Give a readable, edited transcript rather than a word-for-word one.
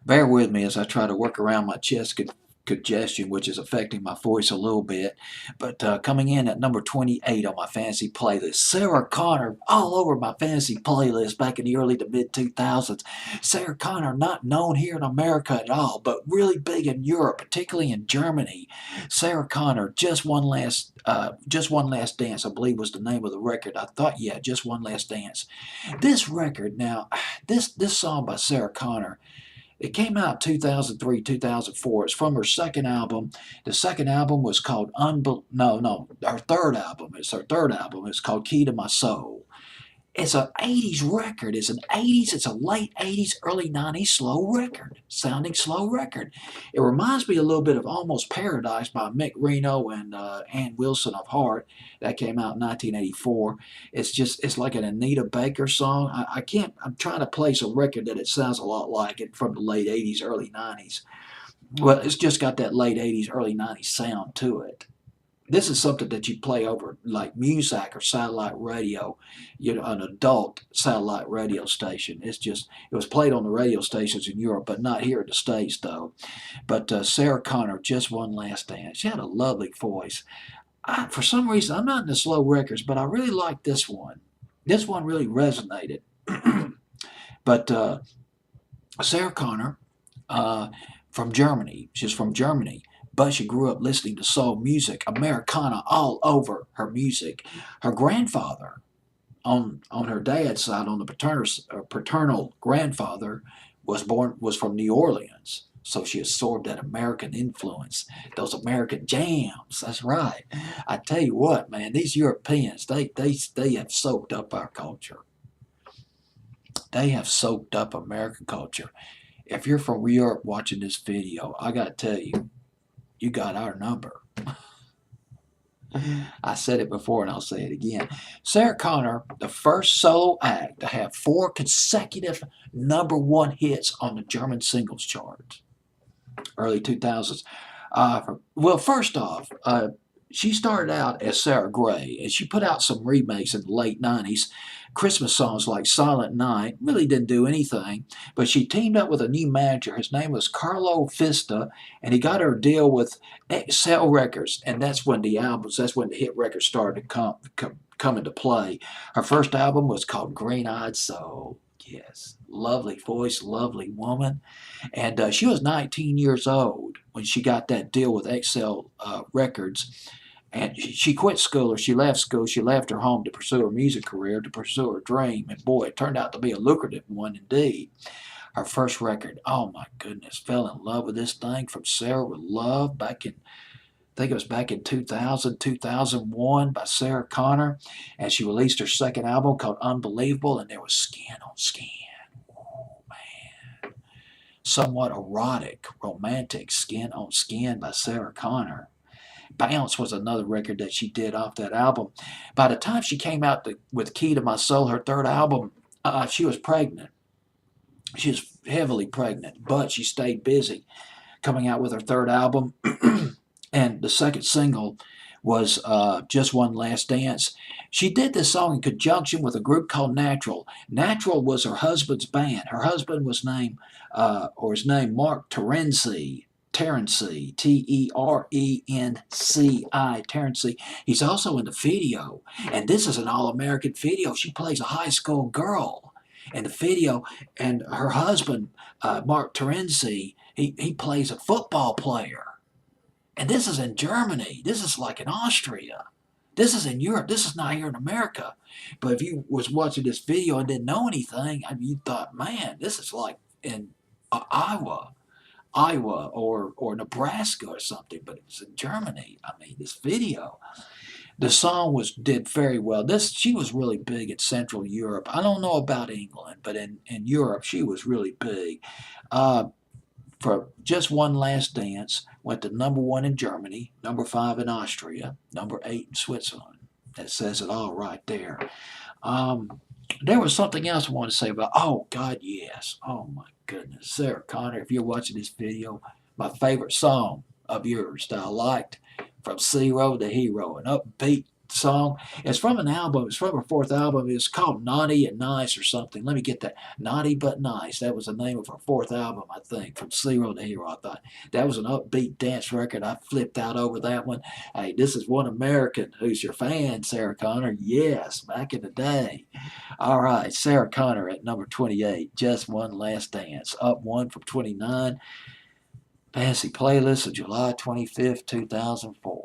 Bear with me as I try to work around my chest congestion, which is affecting my voice a little bit. But coming in at number 28 on my fantasy playlist, Sarah Connor, all over my fantasy playlist back in the early to mid 2000s. Sarah Connor, not known here in America at all, but really big in Europe, particularly in Germany. Sarah Connor, just one last dance, I believe was the name of the record. I thought, yeah, just one last dance. This record now, this song by Sarah Connor. It came out 2003, 2004. It's from her second album. The second album was called her third album. It's her third album. It's called Key to My Soul. It's an 80s record. It's a late 80s, early 90s slow record, sounding slow record. It reminds me a little bit of Almost Paradise by Mick Reno and Ann Wilson of Heart. That came out in 1984. It's like an Anita Baker song. I'm trying to place a record that it sounds a lot like it from the late 80s, early 90s. Well, it's just got that late 80s, early 90s sound to it. This is something that you play over like Muzak or satellite radio, an adult satellite radio station. It was played on the radio stations in Europe, but not here in the States though. But Sarah Connor, just one last dance. She had a lovely voice. For some reason, I'm not into slow records, but I really like this one. This one really resonated. But Sarah Connor, from Germany, she's from Germany, but she grew up listening to soul music, Americana all over her music. Her grandfather, on her dad's side, on the paternal grandfather, was from New Orleans. So she absorbed that American influence, those American jams. That's right. I tell you what, man, these Europeans, they have soaked up our culture. They have soaked up American culture. If you're from Europe watching this video, I gotta tell you, you got our number. I said it before and I'll say it again. Sarah Connor, the first solo act to have 4 consecutive number one hits on the German singles chart, early 2000s. Well, first off, she started out as Sarah Gray, and she put out some remakes in the late 90s. Christmas songs like Silent Night really didn't do anything, but she teamed up with a new manager. His name was Carlo Fista, and he got her a deal with Excel Records, and that's when the hit records started to come into play. Her first album was called Green Eyed Soul. Yes, lovely voice, lovely woman. And she was 19 years old when she got that deal with Excel Records. And she quit school, or she left school. She left her home to pursue her music career, to pursue her dream. And boy, it turned out to be a lucrative one indeed. Her first record, oh my goodness, fell in love with this thing from Sarah with Love back in, I think it was back in 2000, 2001 by Sarah Connor. And she released her second album called Unbelievable, and there was Skin on Skin. Oh, man. Somewhat erotic, romantic, Skin on Skin by Sarah Connor. Bounce was another record that she did off that album. By the time she came out with Key to My Soul, her third album, she was pregnant. She was heavily pregnant, but she stayed busy coming out with her third album. And the second single was Just One Last Dance. She did this song in conjunction with a group called Natural. Natural was her husband's band. Her husband was named, or his name, Mark Terenzi. Terenci, Terenci, Terenci. He's also in the video, and this is an all-American video. She plays a high school girl in the video, and her husband, Mark Terenci, he plays a football player. And this is in Germany. This is like in Austria. This is in Europe. This is not here in America. But if you was watching this video and didn't know anything, you thought, man, this is like in Iowa or Nebraska or something. But it was in Germany. I mean, this video. The song did very well. She was really big in Central Europe. I don't know about England, but in Europe she was really big. Uh, for Just One Last Dance, went to number 1 in Germany, number 5 in Austria, number 8 in Switzerland. That says it all right there. There was something else I wanted to say about, oh, God, yes. Oh, my goodness. Sarah Connor, if you're watching this video, my favorite song of yours that I liked, From Zero to Hero, an upbeat song. It's from an album. It's from her fourth album. It's called Naughty and Nice or something. Let me get that. Naughty but Nice. That was the name of her fourth album, I think, from Zero to Hero. I thought that was an upbeat dance record. I flipped out over that one. Hey, this is one American who's your fan, Sarah Connor. Yes, back in the day. All right, Sarah Connor at number 28. Just One Last Dance. Up one from 29. Fancy playlist of July 25th, 2004.